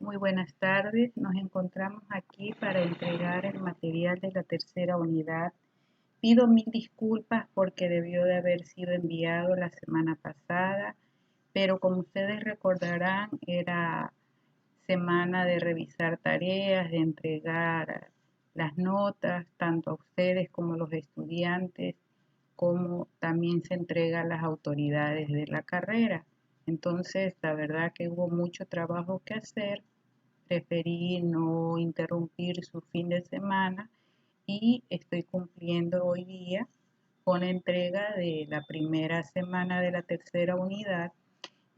Muy buenas tardes, nos encontramos aquí para entregar el material de la tercera unidad. Pido mil disculpas porque debió de haber sido enviado la semana pasada, pero como ustedes recordarán, era semana de revisar tareas, de entregar las notas, tanto a ustedes como a los estudiantes, como también se entrega a las autoridades de la carrera. Entonces, la verdad que hubo mucho trabajo que hacer. Preferí no interrumpir su fin de semana y estoy cumpliendo hoy día con la entrega de la primera semana de la tercera unidad,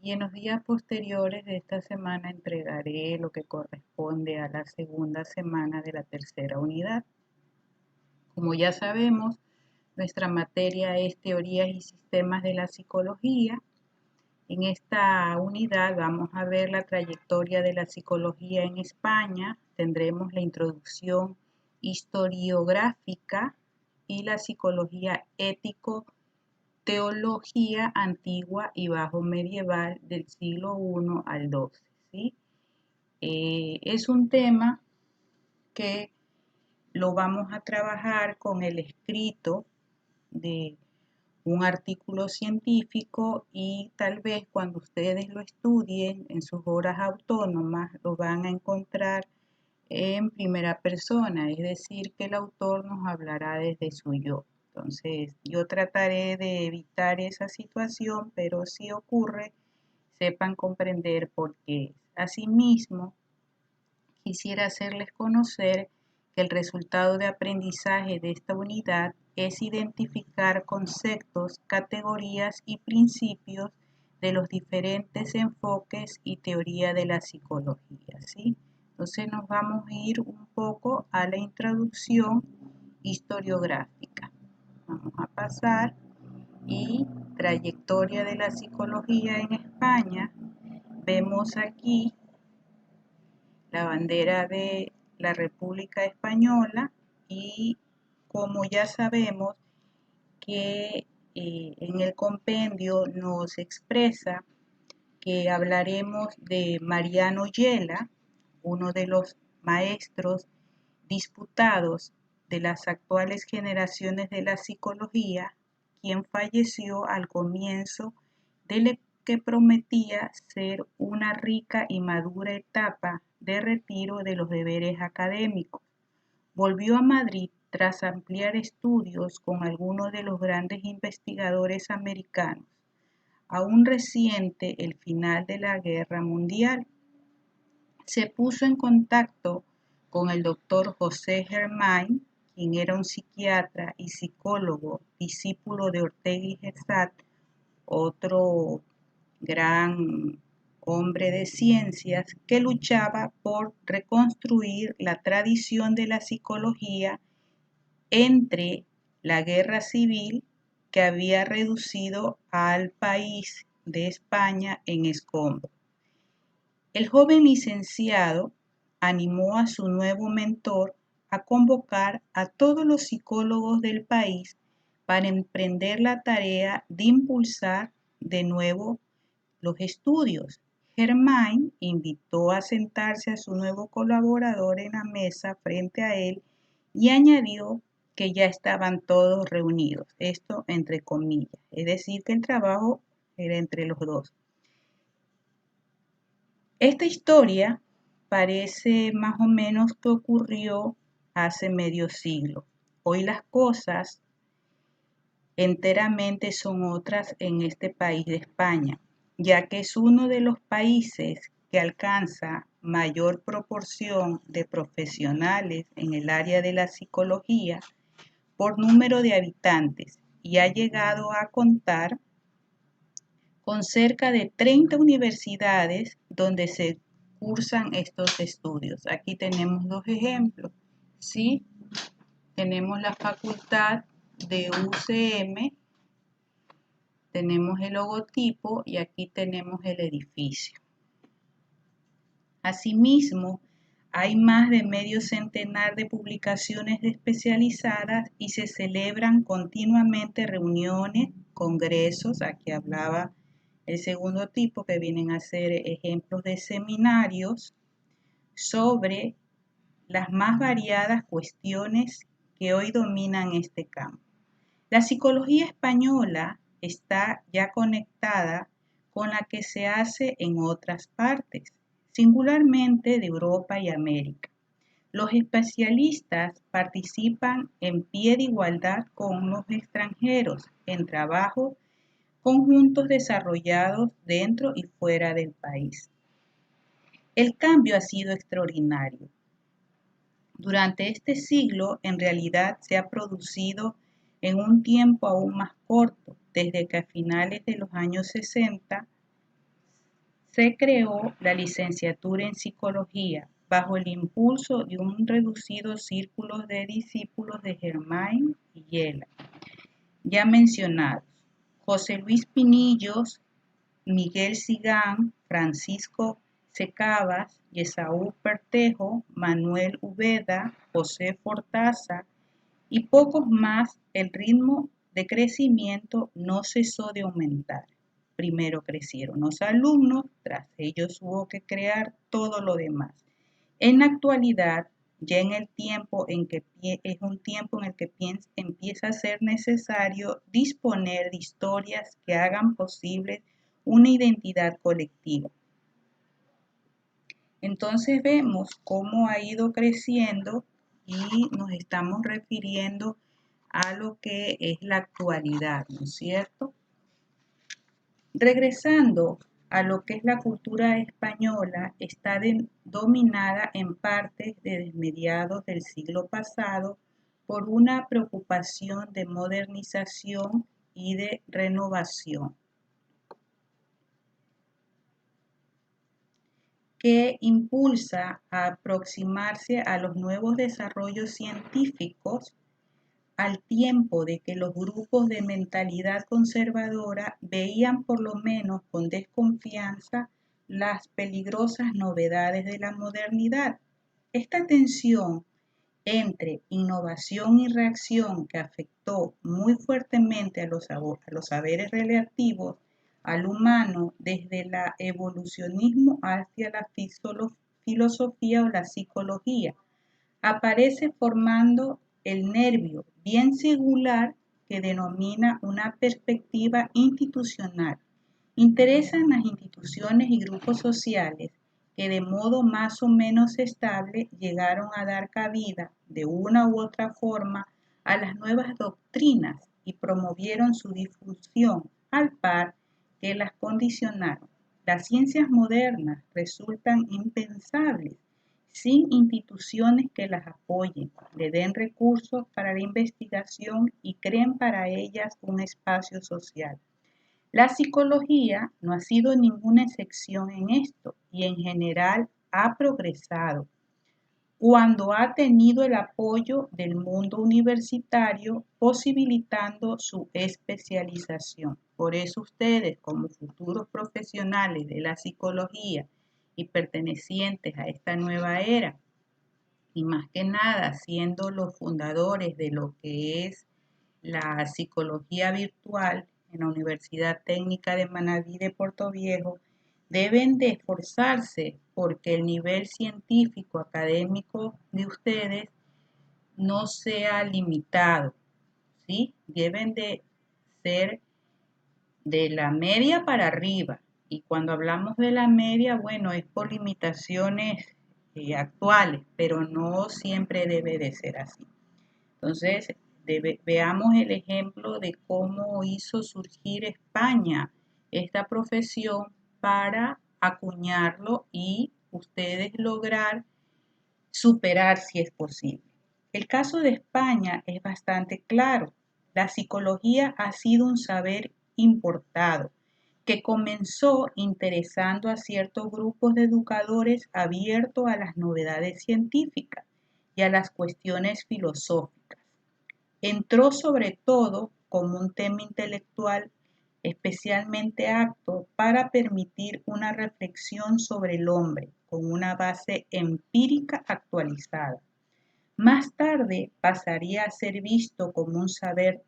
y en los días posteriores de esta semana entregaré lo que corresponde a la segunda semana de la tercera unidad. Como ya sabemos, nuestra materia es teorías y sistemas de la psicología. En esta unidad vamos a ver la trayectoria de la psicología en España, tendremos la introducción historiográfica y la psicología ético-teología antigua y bajo medieval del siglo I al XII. ¿Sí? Es un tema que lo vamos a trabajar con el escrito de un artículo científico, y tal vez cuando ustedes lo estudien en sus horas autónomas lo van a encontrar en primera persona, es decir, que el autor nos hablará desde su yo. Entonces, yo trataré de evitar esa situación, pero si ocurre, sepan comprender por qué. Asimismo, quisiera hacerles conocer que el resultado de aprendizaje de esta unidad es identificar conceptos, categorías y principios de los diferentes enfoques y teoría de la psicología, ¿sí? Entonces nos vamos a ir un poco a la introducción historiográfica. Vamos a pasar y trayectoria de la psicología en España. Vemos aquí la bandera de la República Española, y como ya sabemos que en el compendio nos expresa que hablaremos de Mariano Yela, uno de los maestros disputados de las actuales generaciones de la psicología, quien falleció al comienzo de lo que prometía ser una rica y madura etapa de retiro de los deberes académicos. Volvió a Madrid tras ampliar estudios con algunos de los grandes investigadores americanos, aún reciente el final de la Guerra Mundial. Se puso en contacto con el doctor José Germain, quien era un psiquiatra y psicólogo, discípulo de Ortega y Gasset, otro gran hombre de ciencias que luchaba por reconstruir la tradición de la psicología entre la guerra civil, que había reducido al país de España en escombros. El joven licenciado animó a su nuevo mentor a convocar a todos los psicólogos del país para emprender la tarea de impulsar de nuevo los estudios. Germain invitó a sentarse a su nuevo colaborador en la mesa frente a él y añadió que ya estaban todos reunidos, esto entre comillas, es decir, que el trabajo era entre los dos. Esta historia parece más o menos que ocurrió hace medio siglo. Hoy las cosas enteramente son otras en este país de España, ya que es uno de los países que alcanza mayor proporción de profesionales en el área de la psicología por número de habitantes, y ha llegado a contar con cerca de 30 universidades donde se cursan estos estudios. Aquí tenemos dos ejemplos, ¿sí? Tenemos la facultad de UCM, tenemos el logotipo y aquí tenemos el edificio. Asimismo, hay más de medio centenar de publicaciones especializadas y se celebran continuamente reuniones, congresos, aquí hablaba el segundo tipo, que vienen a ser ejemplos de seminarios, sobre las más variadas cuestiones que hoy dominan este campo. La psicología española está ya conectada con la que se hace en otras partes, singularmente de Europa y América. Los especialistas participan en pie de igualdad con los extranjeros en trabajos conjuntos desarrollados dentro y fuera del país. El cambio ha sido extraordinario. Durante este siglo, en realidad, se ha producido en un tiempo aún más corto, desde que a finales de los años 60 se creó la licenciatura en psicología bajo el impulso de un reducido círculo de discípulos de Germain y Yela, ya mencionados: José Luis Pinillos, Miguel Sigán, Francisco Secabas, Esaú Pertejo, Manuel Ubeda, José Fortaza y pocos más. El ritmo de crecimiento no cesó de aumentar. Primero crecieron los alumnos, tras ellos hubo que crear todo lo demás. En la actualidad, ya en el tiempo en que es un tiempo en el que empieza a ser necesario disponer de historias que hagan posible una identidad colectiva. Entonces vemos cómo ha ido creciendo y nos estamos refiriendo a lo que es la actualidad, ¿no es cierto? Regresando a lo que es la cultura española, está dominada en parte desde mediados del siglo pasado por una preocupación de modernización y de renovación, que impulsa a aproximarse a los nuevos desarrollos científicos, al tiempo de que los grupos de mentalidad conservadora veían por lo menos con desconfianza las peligrosas novedades de la modernidad. Esta tensión entre innovación y reacción, que afectó muy fuertemente a los saberes relativos al humano desde el evolucionismo hacia la filosofía o la psicología, aparece formando el nervio bien singular que denomina una perspectiva institucional. Interesan las instituciones y grupos sociales que de modo más o menos estable llegaron a dar cabida de una u otra forma a las nuevas doctrinas y promovieron su difusión al par que las condicionaron. Las ciencias modernas resultan impensables sin instituciones que las apoyen, le den recursos para la investigación y creen para ellas un espacio social. La psicología no ha sido ninguna excepción en esto y en general ha progresado cuando ha tenido el apoyo del mundo universitario, posibilitando su especialización. Por eso ustedes, como futuros profesionales de la psicología y pertenecientes a esta nueva era, y más que nada siendo los fundadores de lo que es la psicología virtual en la Universidad Técnica de Manabí de Puerto Viejo, deben de esforzarse porque el nivel científico académico de ustedes no sea limitado, ¿sí? Deben de ser de la media para arriba. Y cuando hablamos de la media, bueno, es por limitaciones actuales, pero no siempre debe de ser así. Entonces, veamos el ejemplo de cómo hizo surgir España esta profesión para acuñarlo y ustedes lograr superar si es posible. El caso de España es bastante claro. La psicología ha sido un saber importado que comenzó interesando a ciertos grupos de educadores abiertos a las novedades científicas y a las cuestiones filosóficas. Entró sobre todo como un tema intelectual especialmente apto para permitir una reflexión sobre el hombre con una base empírica actualizada. Más tarde pasaría a ser visto como un saber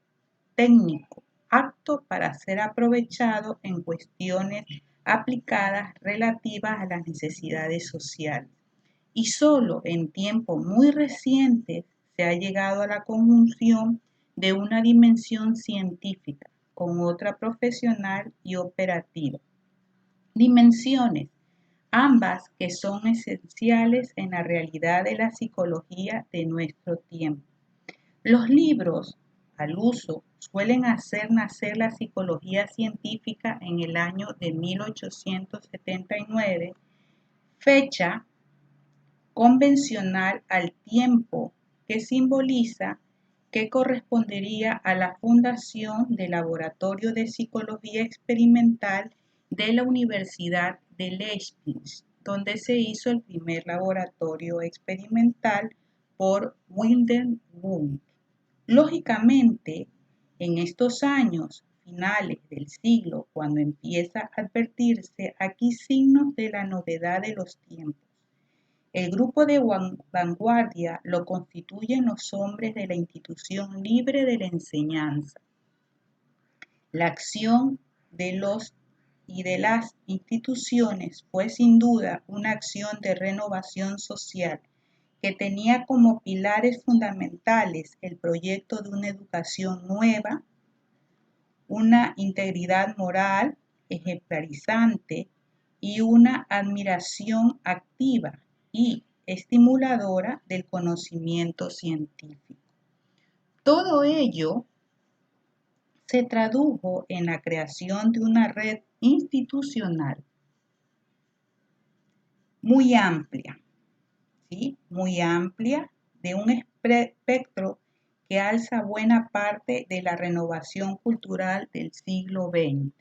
técnico apto para ser aprovechado en cuestiones aplicadas relativas a las necesidades sociales. y solo en tiempos muy recientes se ha llegado a la conjunción de una dimensión científica con otra profesional y operativa. Dimensiones, ambas que son esenciales en la realidad de la psicología de nuestro tiempo. Los libros al uso suelen hacer nacer la psicología científica en el año de 1879, fecha convencional al tiempo que simboliza que correspondería a la fundación del Laboratorio de Psicología Experimental de la Universidad de Leipzig, donde se hizo el primer laboratorio experimental por Wilhelm Wundt. Lógicamente, en estos años finales del siglo, cuando empieza a advertirse aquí signos de la novedad de los tiempos, el grupo de vanguardia lo constituyen los hombres de la institución libre de la enseñanza. La acción de los y de las instituciones fue sin duda una acción de renovación social que tenía como pilares fundamentales el proyecto de una educación nueva, una integridad moral ejemplarizante y una admiración activa y estimuladora del conocimiento científico. Todo ello se tradujo en la creación de una red institucional muy amplia, ¿sí? Muy amplia, de un espectro que alza buena parte de la renovación cultural del siglo XX.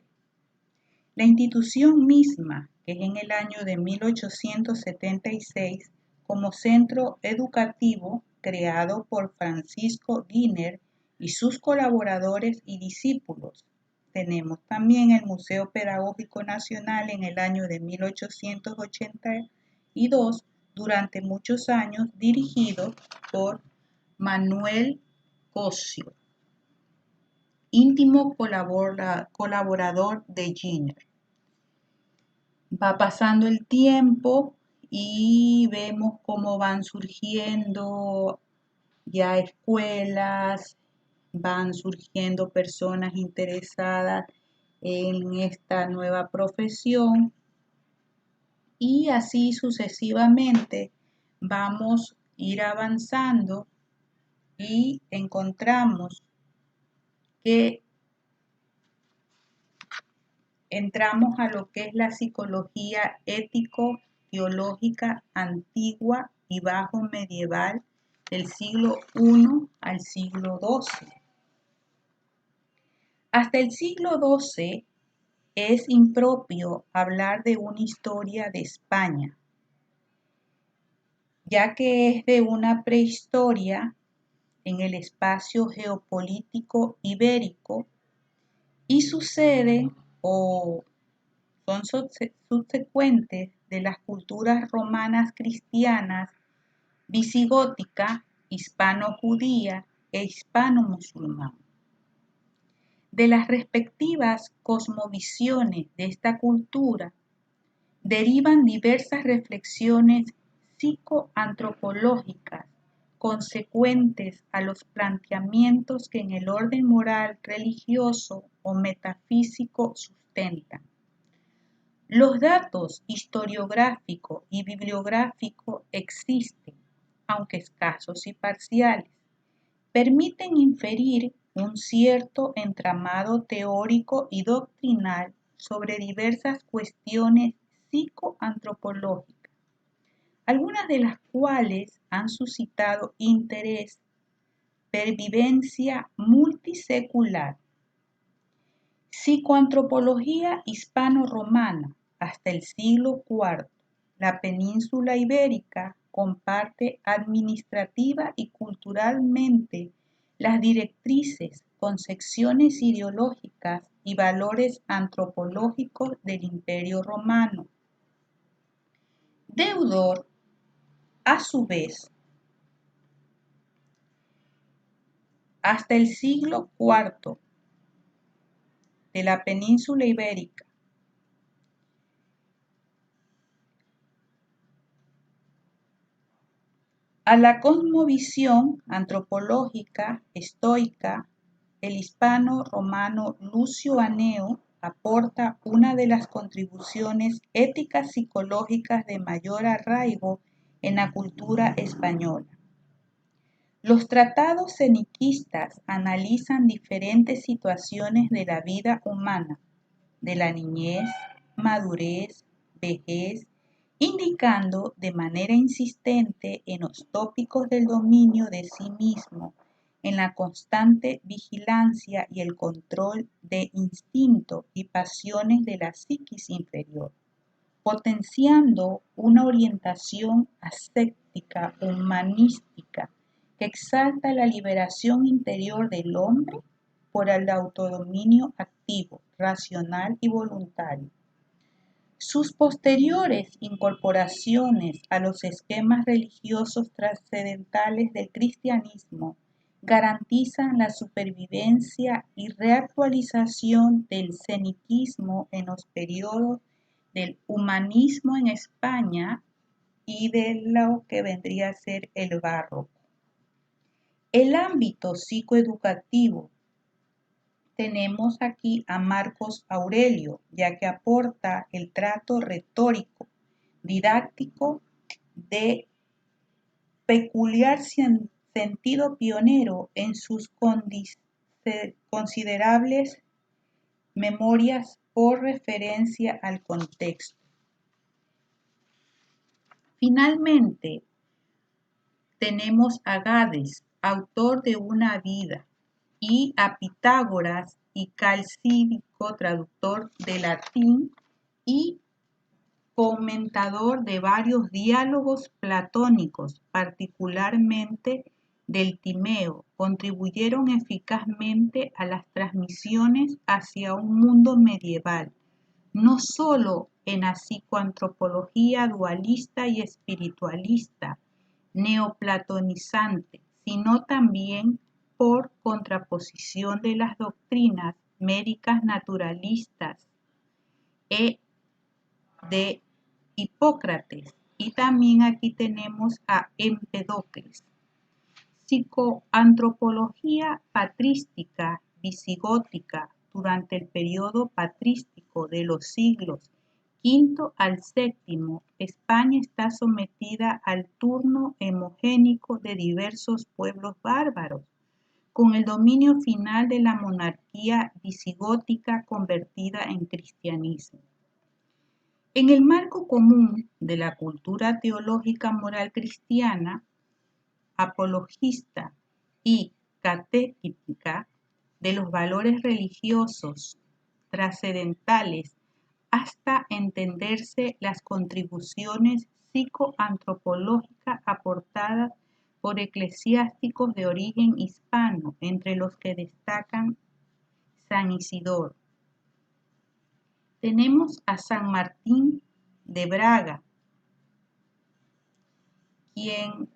La institución misma, que es en el año de 1876, como centro educativo creado por Francisco Giner y sus colaboradores y discípulos. Tenemos también el Museo Pedagógico Nacional en el año de 1882, durante muchos años dirigido por Manuel Cosio, íntimo colaborador de Giner. Va pasando el tiempo y vemos cómo van surgiendo ya escuelas, van surgiendo personas interesadas en esta nueva profesión y así sucesivamente vamos a ir avanzando y encontramos que entramos a lo que es la psicología ético-teológica antigua y bajo medieval del siglo I al siglo XII. Hasta el siglo XII es impropio hablar de una historia de España, ya que es de una prehistoria en el espacio geopolítico ibérico y sucede o son subsecuentes de las culturas romanas cristianas, visigótica, hispano-judía e hispano-musulmana. De las respectivas cosmovisiones de esta cultura derivan diversas reflexiones psicoantropológicas consecuentes a los planteamientos que en el orden moral, religioso o metafísico sustentan. Los datos historiográfico y bibliográfico existen, aunque escasos y parciales. Permiten inferir un cierto entramado teórico y doctrinal sobre diversas cuestiones psicoantropológicas, algunas de las cuales han suscitado interés, pervivencia multisecular. Psicoantropología hispano-romana hasta el siglo IV. La península ibérica comparte administrativa y culturalmente las directrices, concepciones ideológicas y valores antropológicos del Imperio Romano. Deudor, a su vez, hasta el siglo IV de la península ibérica, A la cosmovisión antropológica estoica, el hispano-romano Lucio Aneo aporta una de las contribuciones éticas psicológicas de mayor arraigo en la cultura española. Los tratados ceniquistas analizan diferentes situaciones de la vida humana, de la niñez, madurez, vejez, indicando de manera insistente en los tópicos del dominio de sí mismo, en la constante vigilancia y el control de instintos y pasiones de la psiquis inferior, potenciando una orientación ascética humanística que exalta la liberación interior del hombre por el autodominio activo, racional y voluntario. Sus posteriores incorporaciones a los esquemas religiosos trascendentales del cristianismo garantizan la supervivencia y reactualización del ceniquismo en los periodos del humanismo en España y de lo que vendría a ser el barroco. El ámbito psicoeducativo. Tenemos aquí a Marcos Aurelio, ya que aporta el trato retórico, didáctico de peculiar sentido pionero en sus considerables memorias por referencia al contexto. Finalmente, tenemos a Gades, autor de una vida, y a Pitágoras y Calcídico, traductor de latín y comentador de varios diálogos platónicos, particularmente del Timeo, contribuyeron eficazmente a las transmisiones hacia un mundo medieval, no sólo en la psicoantropología dualista y espiritualista, neoplatonizante, sino también por contraposición de las doctrinas médicas naturalistas de Hipócrates. Y también aquí tenemos a Empedocles. Psicoantropología patrística visigótica durante el periodo patrístico de los siglos V al VII, España está sometida al turno hemogénico de diversos pueblos bárbaros, con el dominio final de la monarquía visigótica convertida en cristianismo. En el marco común de la cultura teológica moral cristiana, apologista y catequítica de los valores religiosos trascendentales hasta entenderse las contribuciones psicoantropológicas aportadas por eclesiásticos de origen hispano, entre los que destacan San Isidoro. Tenemos a San Martín de Braga, quien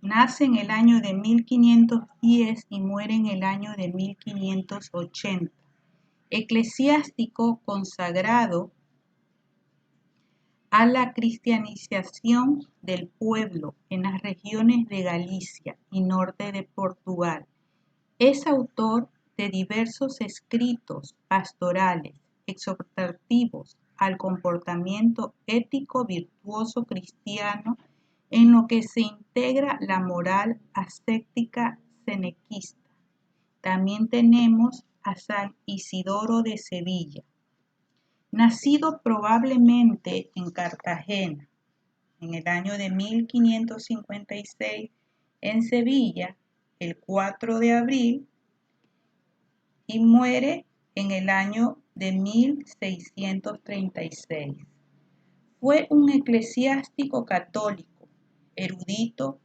nace en el año de 1510 y muere en el año de 1580. Eclesiástico consagrado a la cristianización del pueblo en las regiones de Galicia y norte de Portugal. Es autor de diversos escritos pastorales, exhortativos al comportamiento ético virtuoso cristiano, en lo que se integra la moral ascética cenequista. También tenemos a San Isidoro de Sevilla, nacido probablemente en Cartagena en el año de 1556, en Sevilla el 4 de abril y muere en el año de 1636. Fue un eclesiástico católico, erudito,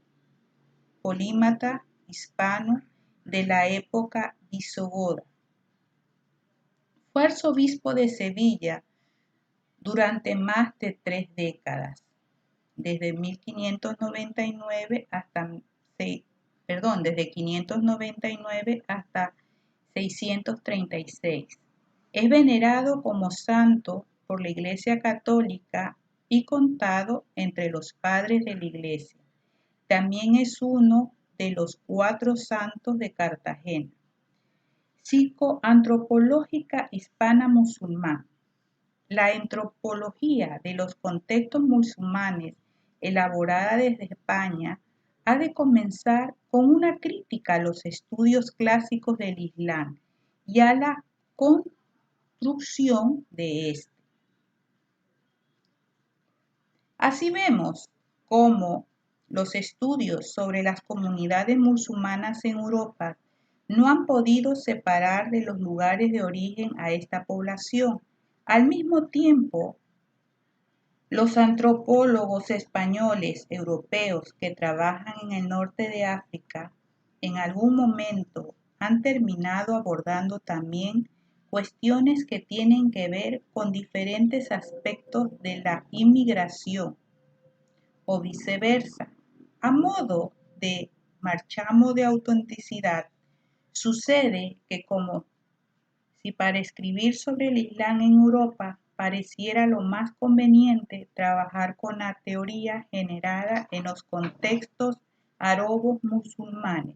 polímata, hispano de la época visigoda. Fue arzobispo de Sevilla durante más de 3 décadas, desde 599 hasta 636. Es venerado como santo por la Iglesia Católica y contado entre los padres de la Iglesia. también es uno de los 4 santos de Cartagena. Psicoantropológica hispana musulmán. La antropología de los contextos musulmanes elaborada desde España ha de comenzar con una crítica a los estudios clásicos del Islam y a la construcción de este. Así vemos cómo los estudios sobre las comunidades musulmanas en Europa no han podido separar de los lugares de origen a esta población. Al mismo tiempo, los antropólogos españoles europeos que trabajan en el norte de África en algún momento han terminado abordando también cuestiones que tienen que ver con diferentes aspectos de la inmigración o viceversa. A modo de marchamo de autenticidad, sucede que como si para escribir sobre el Islam en Europa pareciera lo más conveniente trabajar con la teoría generada en los contextos árabes musulmanes,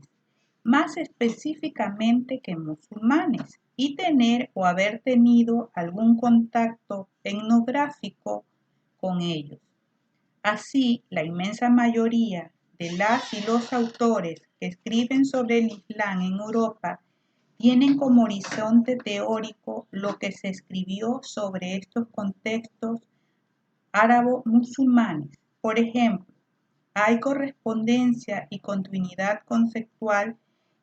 más específicamente que musulmanes, y tener o haber tenido algún contacto etnográfico con ellos. Así, la inmensa mayoría de las y los autores que escriben sobre el Islam en Europa tienen como horizonte teórico lo que se escribió sobre estos contextos árabo-musulmanes. Por ejemplo, hay correspondencia y continuidad conceptual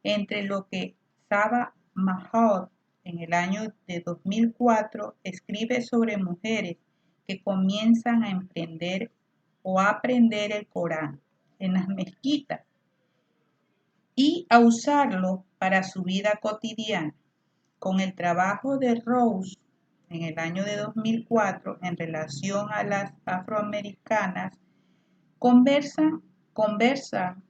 entre lo que Saba Mahood en el año de 2004 escribe sobre mujeres que comienzan a emprender o a aprender el Corán en las mezquitas y a usarlo para su vida cotidiana, con el trabajo de Rose en el año de 2004 en relación a las afroamericanas, conversan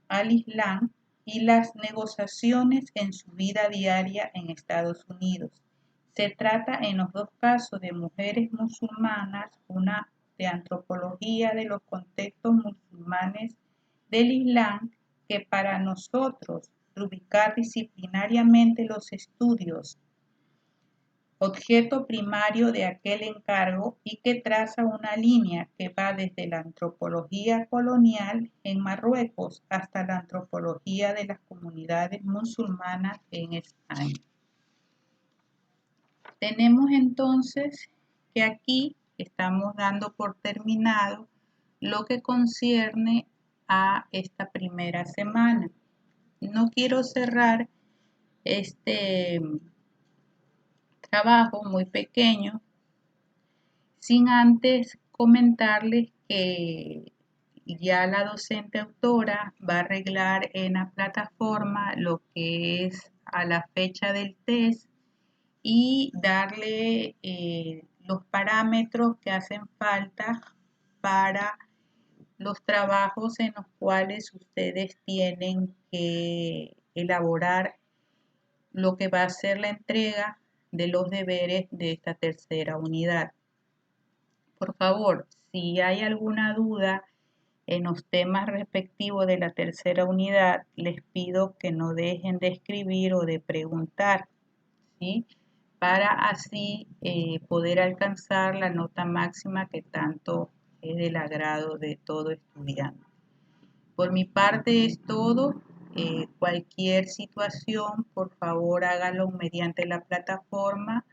al Islam y las negociaciones en su vida diaria en Estados Unidos. Se trata en los dos casos de mujeres musulmanas, una de antropología de los contextos musulmanes del Islam, que para nosotros ubicar disciplinariamente los estudios, objeto primario de aquel encargo, y que traza una línea que va desde la antropología colonial en Marruecos hasta la antropología de las comunidades musulmanas en España. Tenemos entonces que aquí estamos dando por terminado lo que concierne a esta primera semana. No quiero cerrar este trabajo muy pequeño sin antes comentarles que ya la docente autora va a arreglar en la plataforma lo que es a la fecha del test y darle los parámetros que hacen falta para los trabajos en los cuales ustedes tienen que elaborar lo que va a ser la entrega de los deberes de esta tercera unidad. Por favor, si hay alguna duda en los temas respectivos de la tercera unidad, les pido que no dejen de escribir o de preguntar, ¿sí? Para así poder alcanzar la nota máxima que tanto es del agrado de todo estudiante. Por mi parte es todo. Cualquier situación, por favor hágalo mediante la plataforma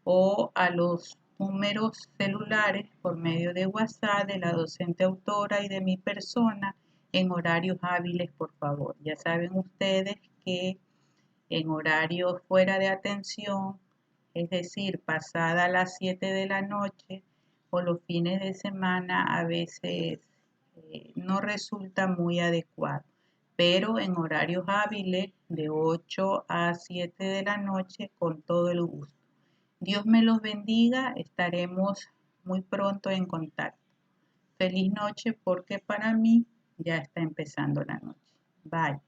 o a los números celulares por medio de WhatsApp de la docente autora y de mi persona en horarios hábiles, por favor. Ya saben ustedes que en horarios fuera de atención, es decir, pasada las 7 de la noche o los fines de semana, a veces no resulta muy adecuado, pero en horarios hábiles de 8 a 7 de la noche con todo el gusto. Dios me los bendiga, estaremos muy pronto en contacto. Feliz noche porque para mí ya está empezando la noche. Bye.